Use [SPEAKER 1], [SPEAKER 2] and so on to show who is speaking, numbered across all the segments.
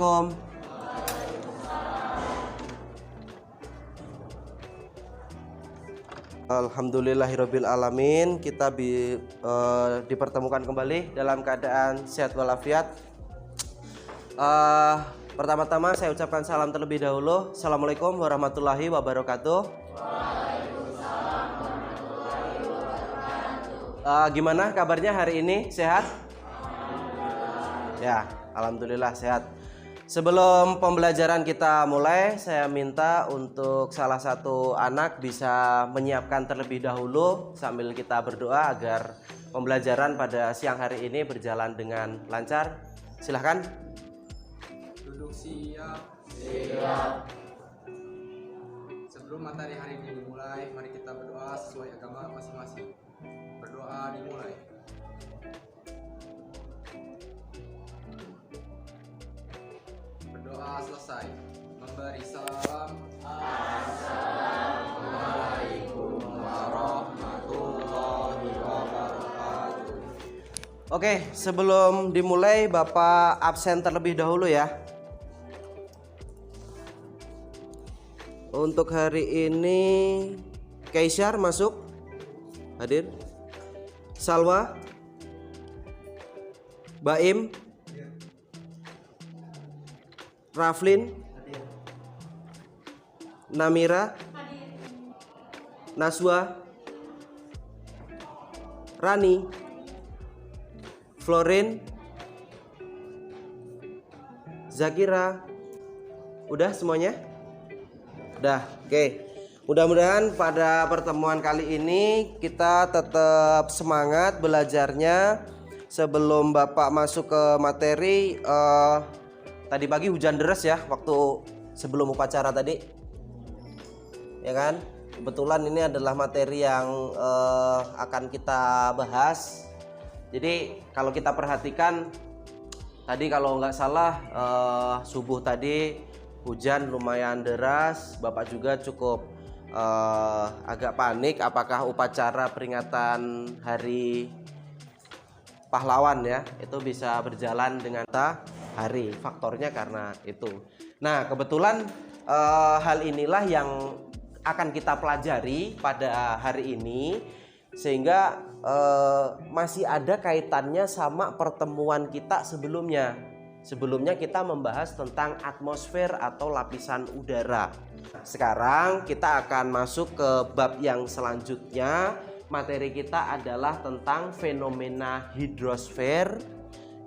[SPEAKER 1] Assalamualaikum. Alhamdulillahirabbil alamin. Kita dipertemukan kembali dalam keadaan sehat walafiat. Pertama-tama saya ucapkan salam terlebih dahulu. Assalamualaikum warahmatullahi wabarakatuh. Gimana kabarnya hari ini? Sehat? Ya, alhamdulillah sehat. Sebelum pembelajaran kita mulai, saya minta untuk salah satu anak bisa menyiapkan terlebih dahulu sambil kita berdoa agar pembelajaran pada siang hari ini berjalan dengan lancar. Silahkan.
[SPEAKER 2] Duduk siap. Siap. Sebelum materi hari ini dimulai, mari kita berdoa sesuai agama masing-masing. Berdoa dimulai. Berdoa selesai. Memberi salam. Assalamualaikum warahmatullahi wabarakatuh.
[SPEAKER 1] Oke, sebelum dimulai Bapak absen terlebih dahulu ya. Untuk hari ini Kaisyar masuk. Hadir. Salwa, Baim, Raflin, Namira, Naswa, Rani, Florin, Zakira. Udah semuanya? Udah, oke. Mudah-mudahan pada pertemuan kali ini kita tetap semangat belajarnya. Sebelum Bapak masuk ke materi, tadi pagi hujan deras ya waktu sebelum upacara tadi, ya kan? Kebetulan ini adalah materi yang akan kita bahas. Jadi kalau kita perhatikan tadi, kalau nggak salah subuh tadi hujan lumayan deras. Bapak juga cukup agak panik apakah upacara peringatan Hari Pahlawan ya itu bisa berjalan dengan hari. Faktornya karena itu. Nah, kebetulan hal inilah yang akan kita pelajari pada hari ini, sehingga masih ada kaitannya sama pertemuan kita sebelumnya. Sebelumnya kita membahas tentang atmosfer atau lapisan udara. Sekarang kita akan masuk ke bab yang selanjutnya. Materi kita adalah tentang fenomena hidrosfer.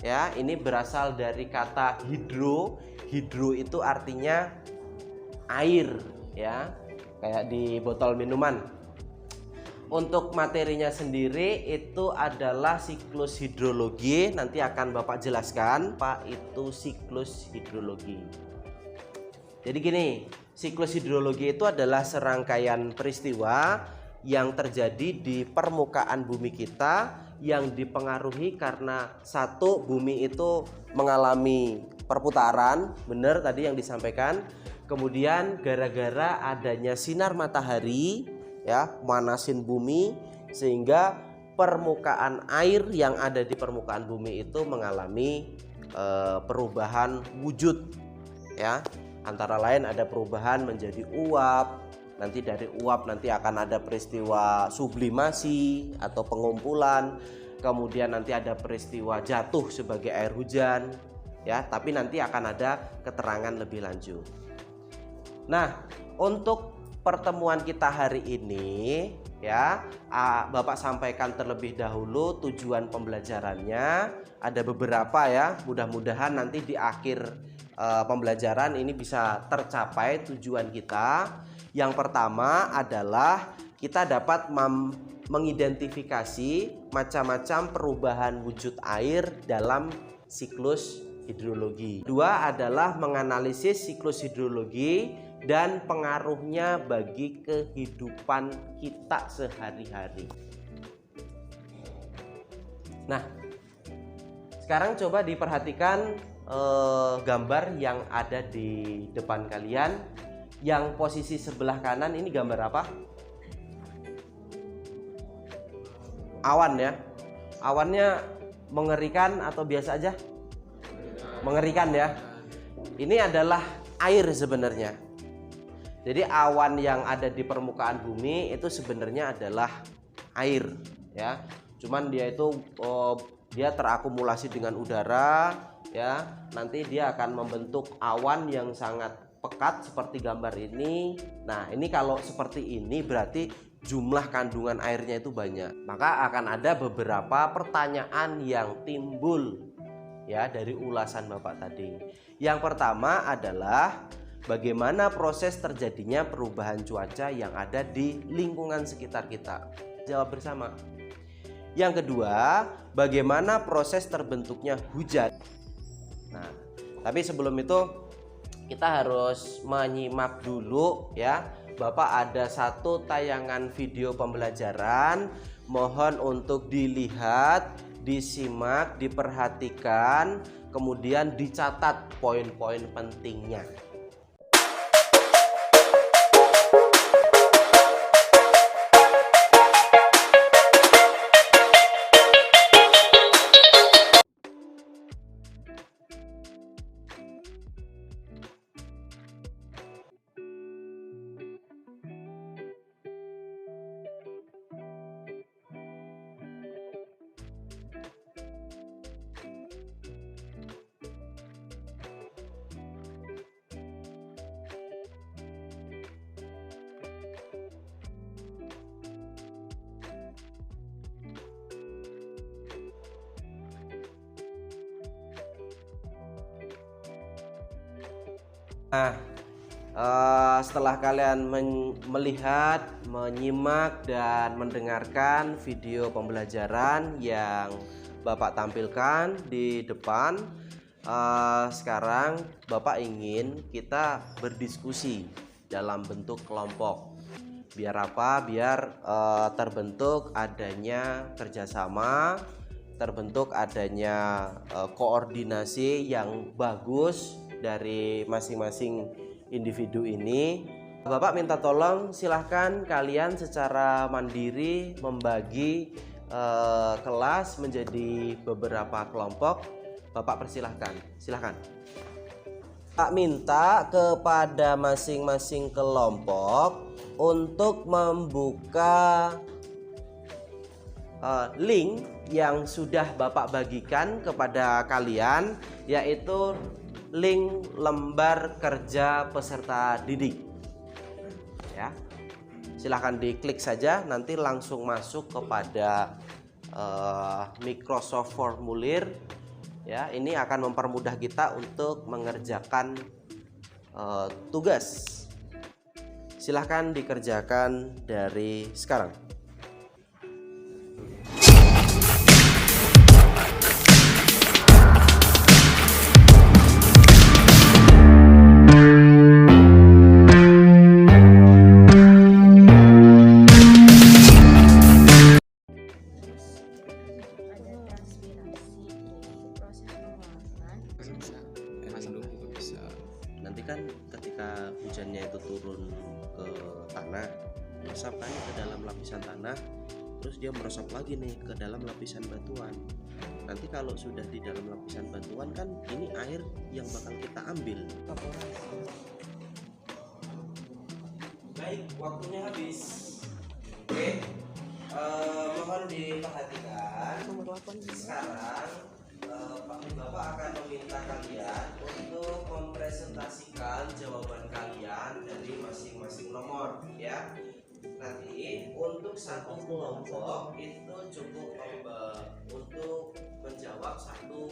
[SPEAKER 1] Ya, ini berasal dari kata hidro. Hidro itu artinya air, ya. Kayak di botol minuman. Untuk materinya sendiri itu adalah siklus hidrologi. Nanti akan Bapak jelaskan, Pak, itu siklus hidrologi. Jadi gini, siklus hidrologi itu adalah serangkaian peristiwa yang terjadi di permukaan bumi kita yang dipengaruhi karena satu, bumi itu mengalami perputaran, benar tadi yang disampaikan. Kemudian gara-gara adanya sinar matahari ya, manasin bumi sehingga permukaan air yang ada di permukaan bumi itu mengalami perubahan wujud ya. Antara lain ada perubahan menjadi uap, nanti dari uap nanti akan ada peristiwa sublimasi atau pengumpulan, kemudian nanti ada peristiwa jatuh sebagai air hujan ya, tapi nanti akan ada keterangan lebih lanjut. Nah, untuk pertemuan kita hari ini ya, Bapak sampaikan terlebih dahulu tujuan pembelajarannya. Ada beberapa ya, mudah-mudahan nanti di akhir pembelajaran ini bisa tercapai tujuan kita. Yang pertama adalah kita dapat mengidentifikasi macam-macam perubahan wujud air dalam siklus hidrologi. Dua adalah menganalisis siklus hidrologi dan pengaruhnya bagi kehidupan kita sehari-hari. Nah, sekarang coba diperhatikan gambar yang ada di depan kalian. Yang posisi sebelah kanan ini gambar apa? Awan ya. Awannya mengerikan atau biasa aja? Mengerikan ya. ini adalah air sebenarnya. Jadi awan yang ada di permukaan bumi itu sebenarnya adalah air ya. Cuman dia itu dia terakumulasi dengan udara ya. Nanti dia akan membentuk awan yang sangat pekat seperti gambar ini. Nah, ini kalau seperti ini berarti jumlah kandungan airnya itu banyak. Maka akan ada beberapa pertanyaan yang timbul ya dari ulasan Bapak tadi. Yang pertama adalah bagaimana proses terjadinya perubahan cuaca yang ada di lingkungan sekitar kita? Jawab bersama. Yang kedua, bagaimana proses terbentuknya hujan? Nah, tapi sebelum itu kita harus menyimak dulu ya. Bapak ada satu tayangan video pembelajaran. Mohon untuk dilihat, disimak, diperhatikan, kemudian dicatat poin-poin pentingnya. Nah, setelah kalian melihat, menyimak, dan mendengarkan video pembelajaran yang Bapak tampilkan di depan, sekarang Bapak ingin kita berdiskusi dalam bentuk kelompok. Biar apa? Biar terbentuk adanya kerjasama, terbentuk adanya koordinasi yang bagus dari masing-masing individu ini. Bapak minta tolong silahkan kalian secara mandiri membagi kelas menjadi beberapa kelompok. Bapak persilahkan, silahkan. Pak minta kepada masing-masing kelompok untuk membuka link yang sudah Bapak bagikan kepada kalian, yaitu link lembar kerja peserta didik ya. Silahkan diklik saja, nanti langsung masuk kepada Microsoft Formulir ya. Ini akan mempermudah kita untuk mengerjakan tugas. Silahkan dikerjakan dari sekarang. Nanti kan ketika hujannya itu turun ke tanah, meresap kan ke dalam lapisan tanah, terus dia meresap lagi nih ke dalam lapisan batuan. Nanti kalau sudah di dalam lapisan batuan kan ini air yang bakal kita ambil. Baik, waktunya habis. Oke, mohon diperhatikan. Sekarang Bapak akan meminta kalian untuk mempresentasikan jawaban kalian dari masing-masing nomor ya. Nanti untuk satu kelompok itu cukup untuk menjawab satu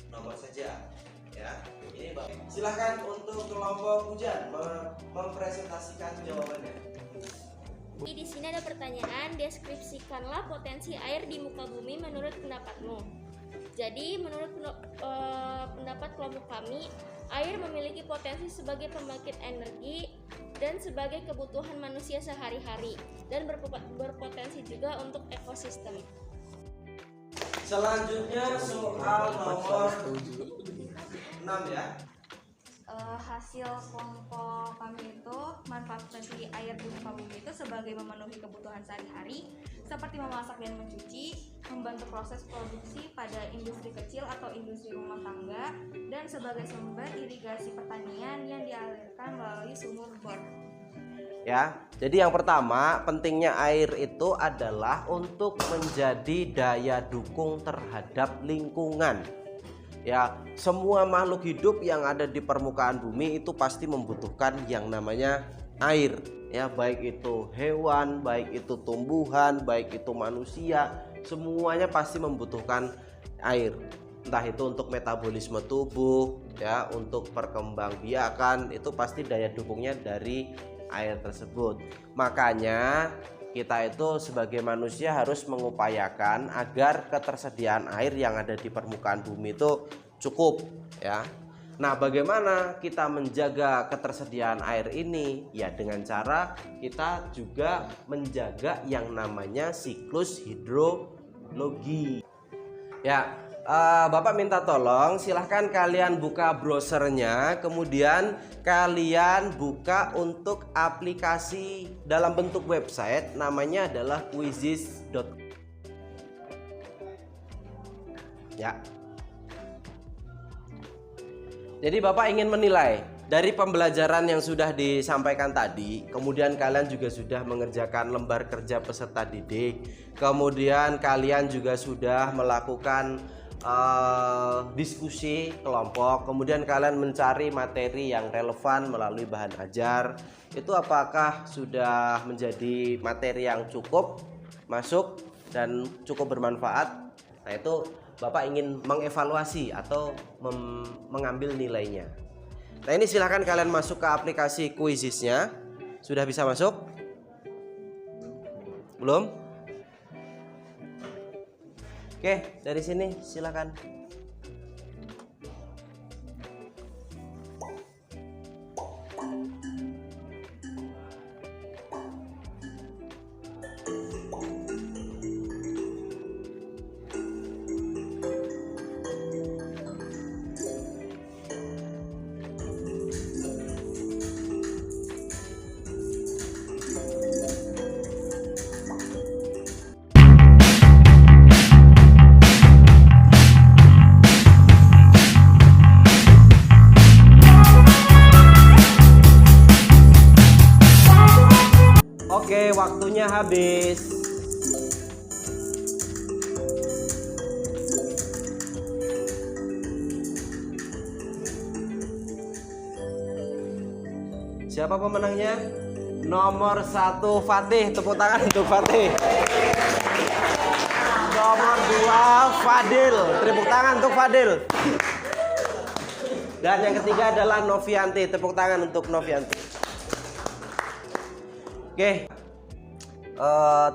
[SPEAKER 1] nomor saja ya. Ini Bapak. Silahkan untuk kelompok hujan mempresentasikan jawabannya.
[SPEAKER 3] Di sini ada pertanyaan, deskripsikanlah potensi air di muka bumi menurut pendapatmu. Jadi menurut pendapat kelompok kami, air memiliki potensi sebagai pembangkit energi dan sebagai kebutuhan manusia sehari-hari dan berpotensi juga untuk ekosistem.
[SPEAKER 1] Selanjutnya soal nomor 6 ya.
[SPEAKER 4] Hasil kelompok kami itu manfaat potensi air di muka bumi itu sebagai memenuhi kebutuhan sehari-hari seperti memasak dan mencuci, membantu proses produksi pada industri kecil atau industri rumah tangga, dan sebagai sumber irigasi pertanian yang dialirkan melalui sumur bor.
[SPEAKER 1] Ya, jadi yang pertama pentingnya air itu adalah untuk menjadi daya dukung terhadap lingkungan. Ya, semua makhluk hidup yang ada di permukaan bumi itu pasti membutuhkan yang namanya air. Ya, baik itu hewan, baik itu tumbuhan, baik itu manusia, semuanya pasti membutuhkan air. Entah itu untuk metabolisme tubuh, ya, untuk perkembangbiakan, itu pasti daya dukungnya dari air tersebut. Makanya kita itu sebagai manusia harus mengupayakan agar ketersediaan air yang ada di permukaan bumi itu cukup, ya. Nah, bagaimana kita menjaga ketersediaan air ini? Ya, dengan cara kita juga menjaga yang namanya siklus hidrologi. Ya, Bapak minta tolong silahkan kalian buka browsernya, kemudian kalian buka untuk aplikasi dalam bentuk website, namanya adalah quizizz.com. Ya. Jadi Bapak ingin menilai dari pembelajaran yang sudah disampaikan tadi, kemudian kalian juga sudah mengerjakan lembar kerja peserta didik, kemudian kalian juga sudah melakukan diskusi kelompok, kemudian kalian mencari materi yang relevan melalui bahan ajar. Itu apakah sudah menjadi materi yang cukup masuk dan cukup bermanfaat? Nah, itu Bapak ingin mengevaluasi atau mengambil nilainya. Nah, ini silahkan kalian masuk ke aplikasi Quizizz-nya. Sudah bisa masuk? Belum? Oke, dari sini silakan. Oke, waktunya habis. Siapa pemenangnya? Nomor 1 Fatih, tepuk tangan untuk Fatih. Nomor 2 Fadil, tepuk tangan untuk Fadil. Dan yang ketiga adalah Novianti, tepuk tangan untuk Novianti. Oke,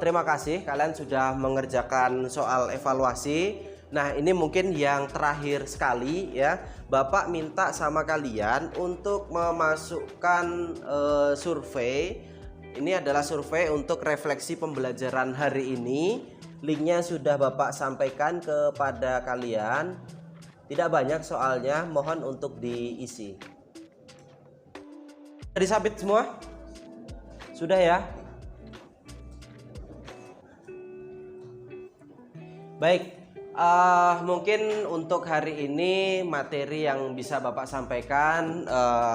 [SPEAKER 1] terima kasih kalian sudah mengerjakan soal evaluasi. Nah, ini mungkin yang terakhir sekali ya. Bapak minta sama kalian untuk memasukkan survei. Ini adalah survei untuk refleksi pembelajaran hari ini. Linknya sudah Bapak sampaikan kepada kalian. Tidak banyak soalnya, mohon untuk diisi. Disabit semua? Sudah ya? Baik, mungkin untuk hari ini materi yang bisa Bapak sampaikan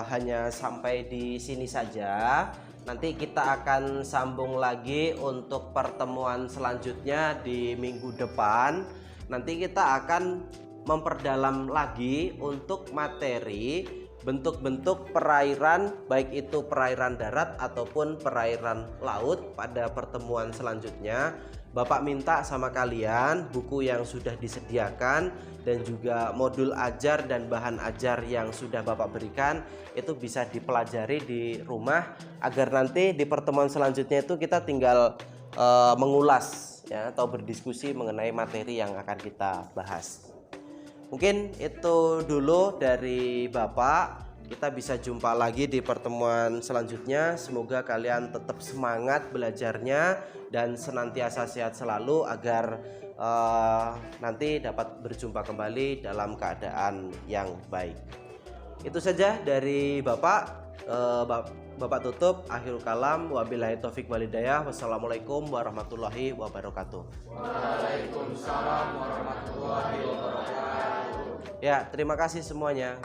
[SPEAKER 1] hanya sampai di sini saja. Nanti kita akan sambung lagi untuk pertemuan selanjutnya di minggu depan. Nanti kita akan memperdalam lagi untuk materi bentuk-bentuk perairan, baik itu perairan darat ataupun perairan laut pada pertemuan selanjutnya. Bapak minta sama kalian buku yang sudah disediakan dan juga modul ajar dan bahan ajar yang sudah Bapak berikan itu bisa dipelajari di rumah agar nanti di pertemuan selanjutnya itu kita tinggal mengulas ya atau berdiskusi mengenai materi yang akan kita bahas. Mungkin itu dulu dari Bapak. Kita bisa jumpa lagi di pertemuan selanjutnya. Semoga kalian tetap semangat belajarnya dan senantiasa sehat selalu agar nanti dapat berjumpa kembali dalam keadaan yang baik. Itu saja dari Bapak. Bapak tutup. Akhirul kalam. Wabillahi taufik walhidayah. Wassalamualaikum warahmatullahi wabarakatuh.
[SPEAKER 2] Waalaikumsalam warahmatullahi wabarakatuh.
[SPEAKER 1] Ya, terima kasih semuanya.